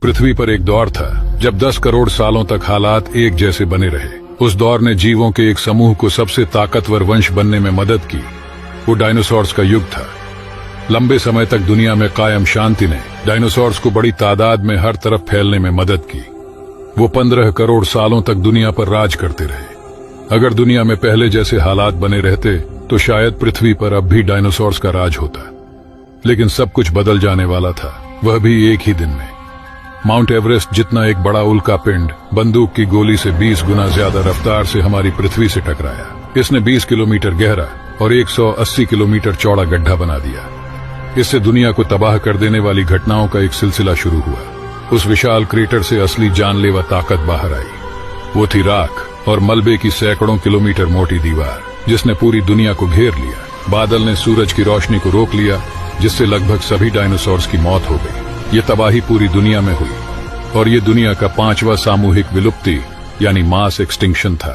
पृथ्वी पर एक दौर था जब 10 करोड़ सालों तक हालात एक जैसे बने रहे। उस दौर ने जीवों के एक समूह को सबसे ताकतवर वंश बनने में मदद की। वो डायनासोर्स का युग था। लंबे समय तक दुनिया में कायम शांति ने डायनासोर्स को बड़ी तादाद में हर तरफ फैलने में मदद की। वो 15 करोड़ सालों तक दुनिया पर राज करते रहे। अगर दुनिया में पहले जैसे हालात बने रहते तो शायद पृथ्वी पर अब भी डायनासोर्स का राज होता। लेकिन सब कुछ बदल जाने वाला था, वह भी एक ही दिन में। माउंट एवरेस्ट जितना एक बड़ा उल्का पिंड बंदूक की गोली से 20 गुना ज्यादा रफ्तार से हमारी पृथ्वी से टकराया। इसने 20 किलोमीटर गहरा और 180 किलोमीटर चौड़ा गड्ढा बना दिया। इससे दुनिया को तबाह कर देने वाली घटनाओं का एक सिलसिला शुरू हुआ। उस विशाल क्रेटर से असली जानलेवा ताकत बाहर आई। वो थी राख और मलबे की सैकड़ों किलोमीटर मोटी दीवार, जिसने पूरी दुनिया को घेर लिया। बादल ने सूरज की रोशनी को रोक लिया, जिससे लगभग सभी डायनासोर्स की मौत हो गई। ये तबाही पूरी दुनिया में हुई और ये दुनिया का 5वां सामूहिक विलुप्ति यानी मास एक्सटिंक्शन था।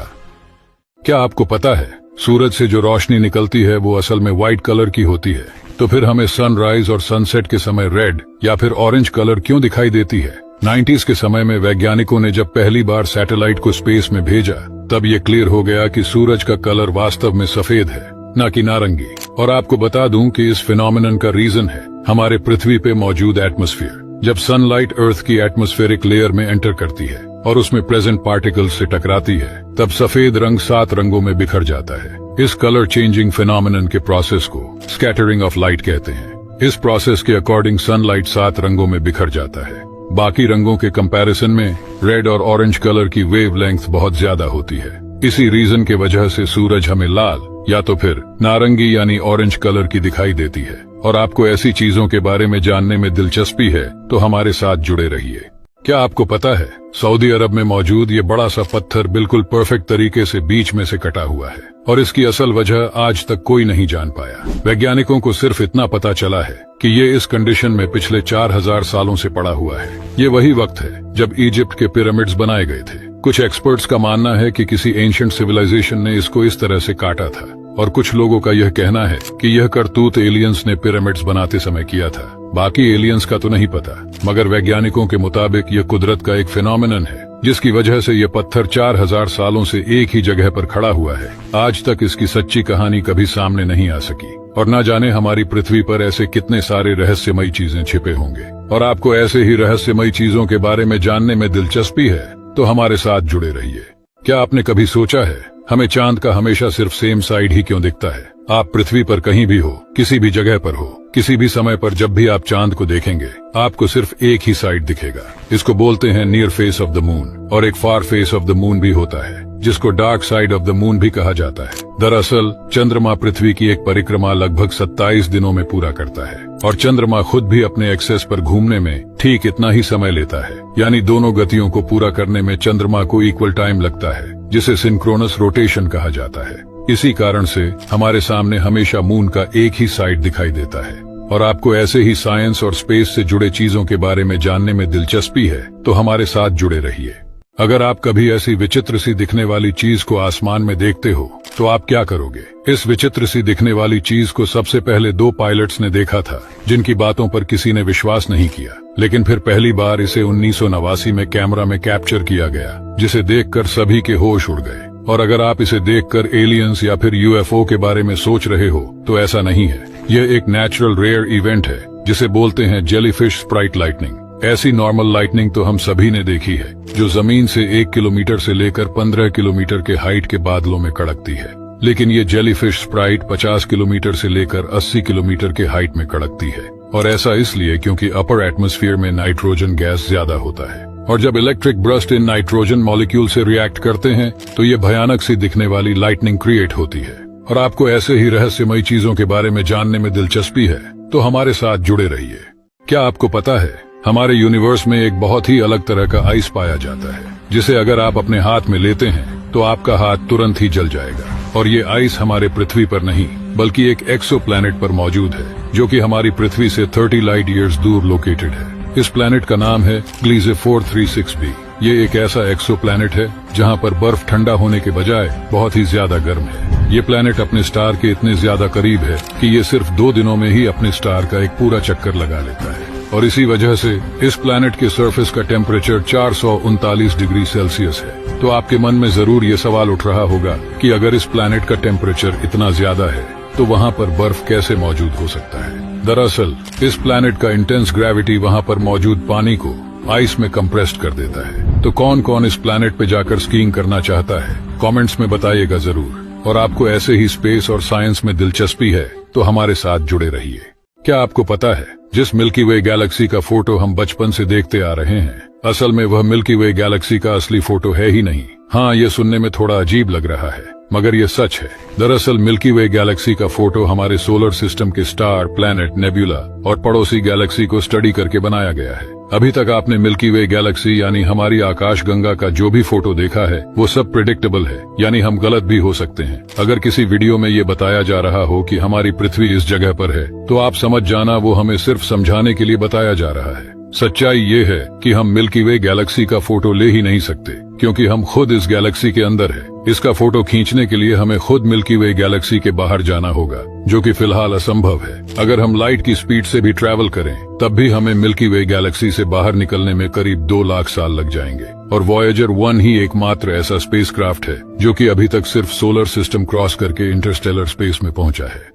क्या आपको पता है, सूरज से जो रोशनी निकलती है वो असल में व्हाइट कलर की होती है। तो फिर हमें सनराइज और सनसेट के समय रेड या फिर ऑरेंज कलर क्यों दिखाई देती है? 90s के समय में वैज्ञानिकों ने जब पहली बार सैटेलाइट को स्पेस में भेजा, तब ये क्लियर हो गया कि सूरज का कलर वास्तव में सफेद है, न कि नारंगी। और आपको बता दूं कि इस फिनोमिनन का रीजन है हमारे पृथ्वी पे मौजूद एटमॉस्फेयर। जब सनलाइट अर्थ की एटमॉस्फेरिक लेयर में एंटर करती है और उसमें प्रेजेंट पार्टिकल्स से टकराती है, तब सफेद रंग 7 रंगों में बिखर जाता है। इस कलर चेंजिंग फिनोमिनन के प्रोसेस को स्कैटरिंग ऑफ लाइट कहते हैं। इस प्रोसेस के अकॉर्डिंग सनलाइट 7 रंगों में बिखर जाता है। बाकी रंगों के कंपैरिजन में रेड और ऑरेंज कलर की वेवलेंथ बहुत ज्यादा होती है। इसी रीजन के वजह से सूरज हमें लाल या तो फिर नारंगी यानी ऑरेंज कलर की दिखाई देती है। और आपको ऐसी चीजों के बारे में जानने में दिलचस्पी है तो हमारे साथ जुड़े रहिए। क्या आपको पता है, सऊदी अरब में मौजूद ये बड़ा सा पत्थर बिल्कुल परफेक्ट तरीके से बीच में से कटा हुआ है और इसकी असल वजह आज तक कोई नहीं जान पाया। वैज्ञानिकों को सिर्फ इतना पता चला है कि ये इस कंडीशन में पिछले 4000 सालों से पड़ा हुआ है। ये वही वक्त है जब इजिप्ट के पिरामिड्स बनाए गए थे। कुछ एक्सपर्ट्स का मानना है कि किसी एंशिएंट सिविलाइजेशन ने इसको इस तरह से काटा था और कुछ लोगों का यह कहना है कि यह करतूत एलियंस ने पिरामिड्स बनाते समय किया था। बाकी एलियंस का तो नहीं पता, मगर वैज्ञानिकों के मुताबिक यह कुदरत का एक फिनोमिनन है जिसकी वजह से यह पत्थर 4000 सालों से एक ही जगह पर खड़ा हुआ है। आज तक इसकी सच्ची कहानी कभी सामने नहीं आ सकी और न जाने हमारी पृथ्वी पर ऐसे कितने सारे रहस्यमयी चीजें छिपे होंगे। और आपको ऐसे ही रहस्यमयी चीजों के बारे में जानने में दिलचस्पी है तो हमारे साथ जुड़े रहिए। क्या आपने कभी सोचा है, हमें चांद का हमेशा सिर्फ सेम साइड ही क्यों दिखता है? आप पृथ्वी पर कहीं भी हो, किसी भी जगह पर हो, किसी भी समय पर जब भी आप चांद को देखेंगे, आपको सिर्फ एक ही साइड दिखेगा। इसको बोलते हैं near face of the moon. और एक फार फेस ऑफ द मून भी होता है जिसको dark side of the moon भी कहा जाता है। दरअसल चंद्रमा पृथ्वी की एक परिक्रमा लगभग 27 दिनों में पूरा करता है और चंद्रमा खुद भी अपने एक्सेस पर घूमने में ठीक इतना ही समय लेता है। यानी दोनों गतियों को पूरा करने में चंद्रमा को इक्वल टाइम लगता है, जिसे सिंक्रोनस रोटेशन कहा जाता है। इसी कारण से हमारे सामने हमेशा मून का एक ही साइड दिखाई देता है। और आपको ऐसे ही साइंस और स्पेस से जुड़े चीजों के बारे में जानने में दिलचस्पी है तो हमारे साथ जुड़े रहिए। अगर आप कभी ऐसी विचित्र सी दिखने वाली चीज को आसमान में देखते हो तो आप क्या करोगे? इस विचित्र सी दिखने वाली चीज को सबसे पहले 2 पायलट्स ने देखा था, जिनकी बातों पर किसी ने विश्वास नहीं किया। लेकिन फिर पहली बार इसे 1989 में कैमरा में कैप्चर किया गया, जिसे देखकर सभी के होश उड़ गए। और अगर आप इसे देखकर एलियंस या फिर यूएफओ के बारे में सोच रहे हो तो ऐसा नहीं है। यह एक नेचुरल रेयर इवेंट है जिसे बोलते हैं जेलीफिश स्प्राइट लाइटनिंग। ऐसी नॉर्मल लाइटनिंग तो हम सभी ने देखी है, जो जमीन से 1 किलोमीटर से लेकर 15 किलोमीटर के हाइट के बादलों में कड़कती है। लेकिन ये जेलीफिश स्प्राइट 50 किलोमीटर से लेकर 80 किलोमीटर के हाइट में कड़कती है। और ऐसा इसलिए क्योंकि अपर एटमॉस्फेयर में नाइट्रोजन गैस ज्यादा होता है और जब electric burst in nitrogen molecule से रिएक्ट करते हैं तो ये भयानक सी दिखने वाली लाइटनिंग क्रिएट होती है। और आपको ऐसे ही रहस्यमयी चीजों के बारे में जानने में दिलचस्पी है तो हमारे साथ जुड़े रहिए। क्या आपको पता है, हमारे यूनिवर्स में एक बहुत ही अलग तरह का आइस पाया जाता है, जिसे अगर आप अपने हाथ में लेते हैं तो आपका हाथ तुरंत ही जल जाएगा। और ये आइस हमारे पृथ्वी पर नहीं बल्कि एक एक्सो प्लैनेट पर मौजूद है, जो कि हमारी पृथ्वी से 30 लाइट ईयर्स दूर लोकेटेड है। इस प्लैनेट का नाम है ग्लीजे 436b। ये एक ऐसा एक्सो प्लैनेट है जहाँ पर बर्फ ठंडा होने के बजाय बहुत ही ज्यादा गर्म है। ये प्लैनेट अपने स्टार के इतने ज्यादा करीब है कि ये सिर्फ 2 दिनों में ही अपने स्टार का एक पूरा चक्कर लगा लेता है। और इसी वजह से इस प्लैनेट के सरफेस का टेम्परेचर 439 डिग्री सेल्सियस है। तो आपके मन में जरूर ये सवाल उठ रहा होगा कि अगर इस प्लैनेट का टेम्परेचर इतना ज्यादा है तो वहाँ पर बर्फ कैसे मौजूद हो सकता है। दरअसल इस प्लैनेट का इंटेंस ग्रेविटी वहाँ पर मौजूद पानी को आइस में कंप्रेस्ड कर देता है। तो कौन कौन इस प्लैनेट पे जाकर स्कीइंग करना चाहता है, कमेंट्स में बताइएगा जरूर। और आपको ऐसे ही स्पेस और साइंस में दिलचस्पी है तो हमारे साथ जुड़े रहिए। क्या आपको पता है जिस मिल्की वे गैलेक्सी का फोटो हम बचपन से देखते आ रहे हैं, असल में वह मिल्की वे गैलेक्सी का असली फोटो है ही नहीं। हाँ, ये सुनने में थोड़ा अजीब लग रहा है मगर ये सच है। दरअसल मिल्की वे गैलेक्सी का फोटो हमारे सोलर सिस्टम के स्टार, प्लैनेट, नेब्यूला और पड़ोसी गैलेक्सी को स्टडी करके बनाया गया है। अभी तक आपने मिल्की वे गैलेक्सी यानी हमारी आकाश गंगा का जो भी फोटो देखा है वो सब प्रेडिक्टेबल है, यानी हम गलत भी हो सकते हैं। अगर किसी वीडियो में ये बताया जा रहा हो कि हमारी पृथ्वी इस जगह पर है तो आप समझ जाना वो हमें सिर्फ समझाने के लिए बताया जा रहा है। सच्चाई ये है कि हम मिल्की वे गैलेक्सी का फोटो ले ही नहीं सकते क्योंकि हम खुद इस गैलेक्सी के अंदर है। इसका फोटो खींचने के लिए हमें खुद मिल्की वे गैलेक्सी के बाहर जाना होगा, जो कि फिलहाल असंभव है। अगर हम लाइट की स्पीड से भी ट्रैवल करें तब भी हमें मिल्की वे गैलेक्सी से बाहर निकलने में करीब 2 लाख साल लग जाएंगे। और वॉयेजर 1 ही एकमात्र ऐसा स्पेसक्राफ्ट है जो कि अभी तक सिर्फ सोलर सिस्टम क्रॉस करके इंटरस्टेलर स्पेस में पहुंचा है।